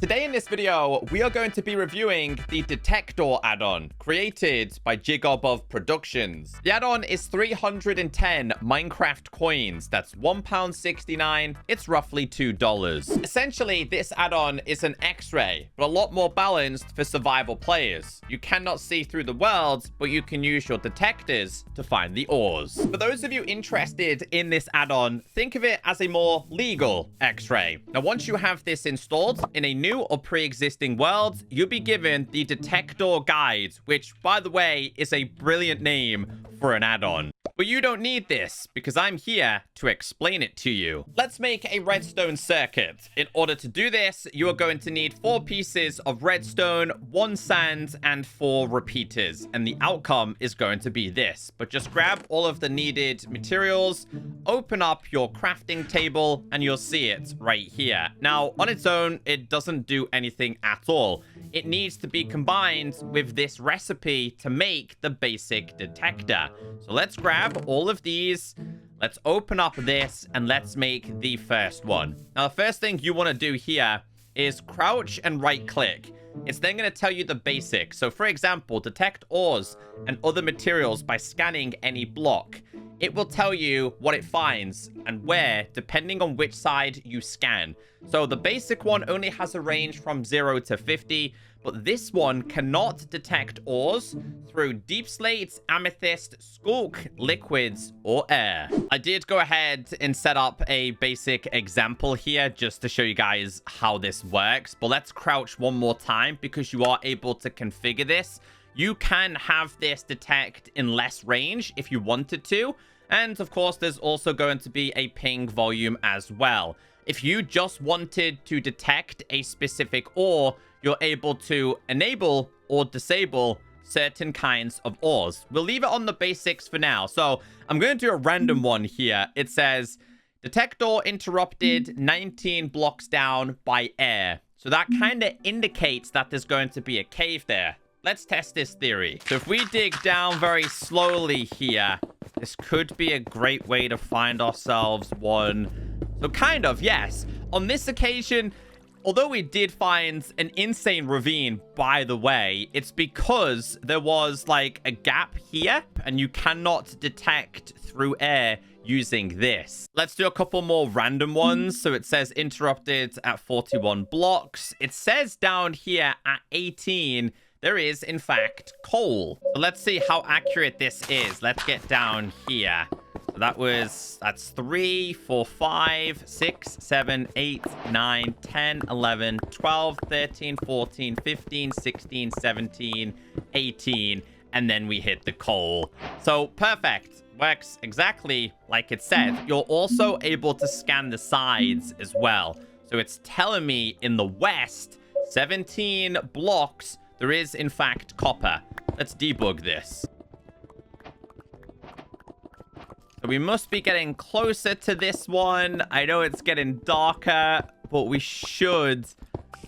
Today in this video, we are going to be reviewing the DetectOre add-on created by Jigobov Productions. The add-on is 310 Minecraft coins. That's £1.69. It's roughly $2. Essentially, this add-on is an X-ray, but a lot more balanced for survival players. You cannot see through the world, but you can use your detectors to find the ores. For those of you interested in this add-on, think of it as a more legal X-ray. Now, once you have this installed in a new or pre-existing world, you'll be given the DetectOre guide, which, by the way, is a brilliant name for an add-on. But you don't need this, because I'm here to explain it to you. Let's make a redstone circuit. In order to do this, you are going to need 4 pieces of redstone, 1 sand, and 4 repeaters. And the outcome is going to be this. But just grab all of the needed materials, open up your crafting table, and you'll see it right here. Now, on its own, it doesn't do anything at all. It needs to be combined with this recipe to make the basic detector. So let's grab all of these. Let's open up this and let's make the first one. Now, the first thing you want to do here is crouch and right click. It's then going to tell you the basics. So, for example, detect ores and other materials by scanning any block. It will tell you what it finds and where, depending on which side you scan. So the basic one only has a range from 0 to 50, but this one cannot detect ores through deep slate, amethyst, skulk, liquids, or air. I did go ahead and set up a basic example here just to show you guys how this works. But let's crouch one more time because you are able to configure this. You can have this detect in less range if you wanted to. And of course, there's also going to be a ping volume as well. If you just wanted to detect a specific ore, you're able to enable or disable certain kinds of ores. We'll leave it on the basics for now. So I'm going to do a random one here. It says, detector interrupted 19 blocks down by air. So that kind of indicates that there's going to be a cave there. Let's test this theory. So if we dig down very slowly here, this could be a great way to find ourselves one. So kind of, yes. On this occasion, although we did find an insane ravine, by the way, it's because there was like a gap here and you cannot detect through air using this. Let's do a couple more random ones. So it says interrupted at 41 blocks. It says down here at 18, there is, in fact, coal. So let's see how accurate this is. Let's get down here. So that's 3, 4, 5, 6, 7, 8, 9, 10, 11, 12, 13, 14, 15, 16, 17, 18. And then we hit the coal. So perfect. Works exactly like it said. You're also able to scan the sides as well. So it's telling me in the west, 17 blocks, there is, in fact, copper. Let's debug this. So we must be getting closer to this one. I know it's getting darker, but we should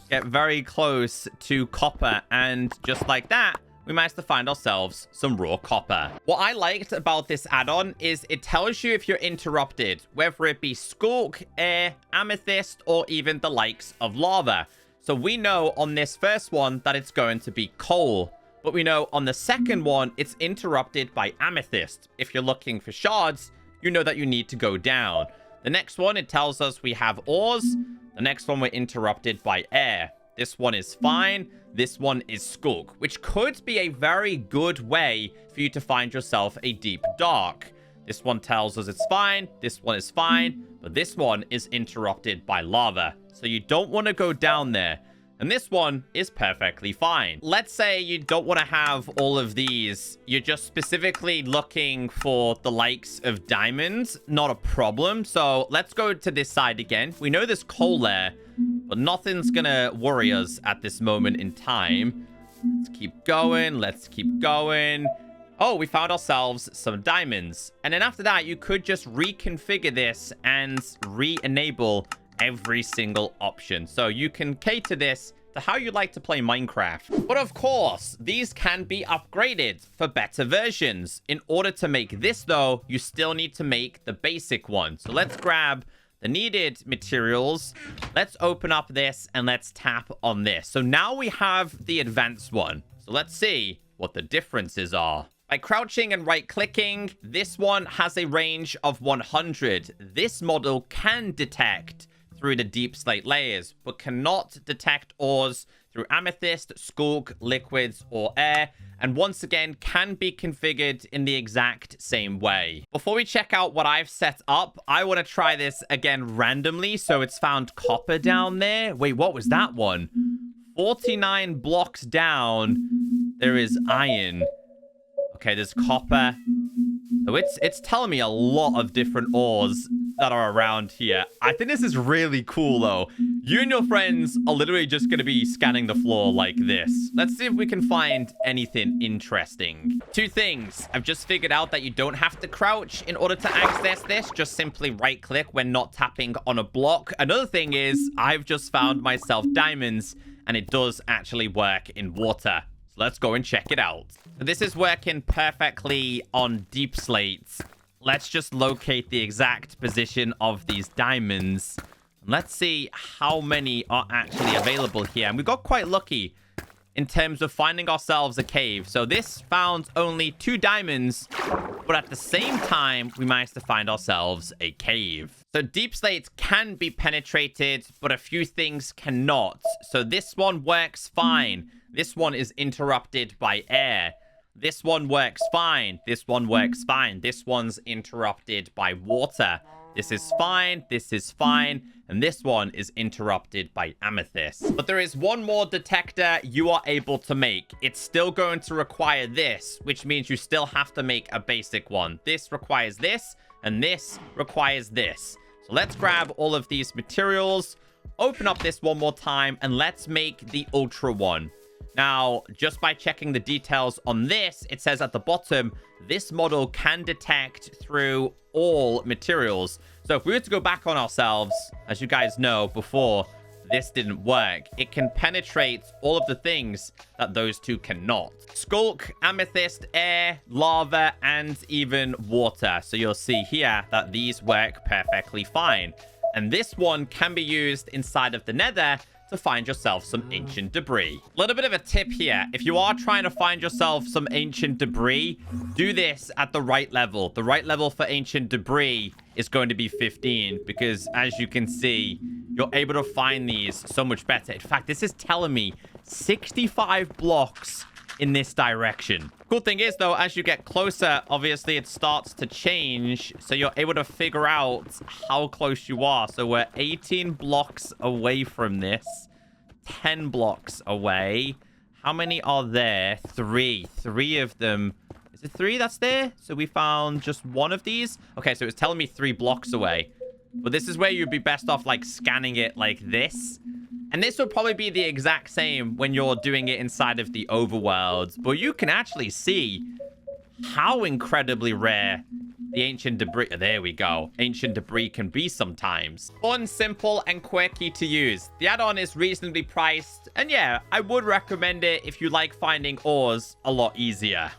get very close to copper. And just like that, we managed to find ourselves some raw copper. What I liked about this add-on is it tells you if you're interrupted, whether it be skulk, air, amethyst, or even the likes of lava. So we know on this first one that it's going to be coal. But we know on the second one, it's interrupted by amethyst. If you're looking for shards, you know that you need to go down. The next one, it tells us we have ores. The next one, we're interrupted by air. This one is fine. This one is skulk, which could be a very good way for you to find yourself a deep dark. This one tells us it's fine. This one is fine. But this one is interrupted by lava. So you don't want to go down there. And this one is perfectly fine. Let's say you don't want to have all of these. You're just specifically looking for the likes of diamonds. Not a problem. So let's go to this side again. We know there's coal there, but nothing's going to worry us at this moment in time. Let's keep going. Let's keep going. Oh, we found ourselves some diamonds. And then after that, you could just reconfigure this and re-enable every single option. So you can cater this to how you like to play Minecraft. But of course, these can be upgraded for better versions. In order to make this though, you still need to make the basic one. So let's grab the needed materials. Let's open up this and let's tap on this. So now we have the advanced one. So let's see what the differences are. By crouching and right-clicking, this one has a range of 100. This model can detect through the deep slate layers, but cannot detect ores through amethyst, skulk, liquids, or air, and once again can be configured in the exact same way. Before we check out what I've set up, I want to try this again randomly. So it's found copper down there. Wait, what was that one? 49 blocks down, there is iron. Okay, there's copper. So it's telling me a lot of different ores that are around here. I think this is really cool, though. You and your friends are literally just going to be scanning the floor like this. Let's see if we can find anything interesting. Two things. I've just figured out that you don't have to crouch in order to access this. Just simply right-click when not tapping on a block. Another thing is I've just found myself diamonds, and it does actually work in water. So let's go and check it out. This is working perfectly on deep slates. Let's just locate the exact position of these diamonds. Let's see how many are actually available here. And we got quite lucky in terms of finding ourselves a cave. So this found only 2 diamonds, but at the same time, we managed to find ourselves a cave. So deep slates can be penetrated, but a few things cannot. So this one works fine. This one is interrupted by air. This one works fine. This one works fine. This one's interrupted by water. This is fine. This is fine. And this one is interrupted by amethyst. But there is one more detector you are able to make. It's still going to require this, which means you still have to make a basic one. This requires this, and this requires this. So let's grab all of these materials, open up this one more time, and let's make the ultra one. Now, just by checking the details on this, it says at the bottom, this model can detect through all materials. So if we were to go back on ourselves, as you guys know before, this didn't work. It can penetrate all of the things that those two cannot. Skulk, amethyst, air, lava, and even water. So you'll see here that these work perfectly fine. And this one can be used inside of the nether to find yourself some ancient debris. A little bit of a tip here. If you are trying to find yourself some ancient debris, do this at the right level. The right level for ancient debris is going to be 15 because, as you can see, you're able to find these so much better. In fact, this is telling me 65 blocks in this direction. Cool thing is, though, as you get closer, obviously it starts to change, so you're able to figure out how close you are. So we're 18 blocks away from this, 10 blocks away. How many are there? 3 of them. Is it 3 that's there? So we found just one of these. Okay, so it's telling me 3 blocks away, but this is where you'd be best off like scanning it like this. And this will probably be the exact same when you're doing it inside of the overworld. But you can actually see how incredibly rare the ancient debris... There we go. Ancient debris can be sometimes. Fun, simple, and quirky to use. The add-on is reasonably priced. And yeah, I would recommend it if you like finding ores a lot easier.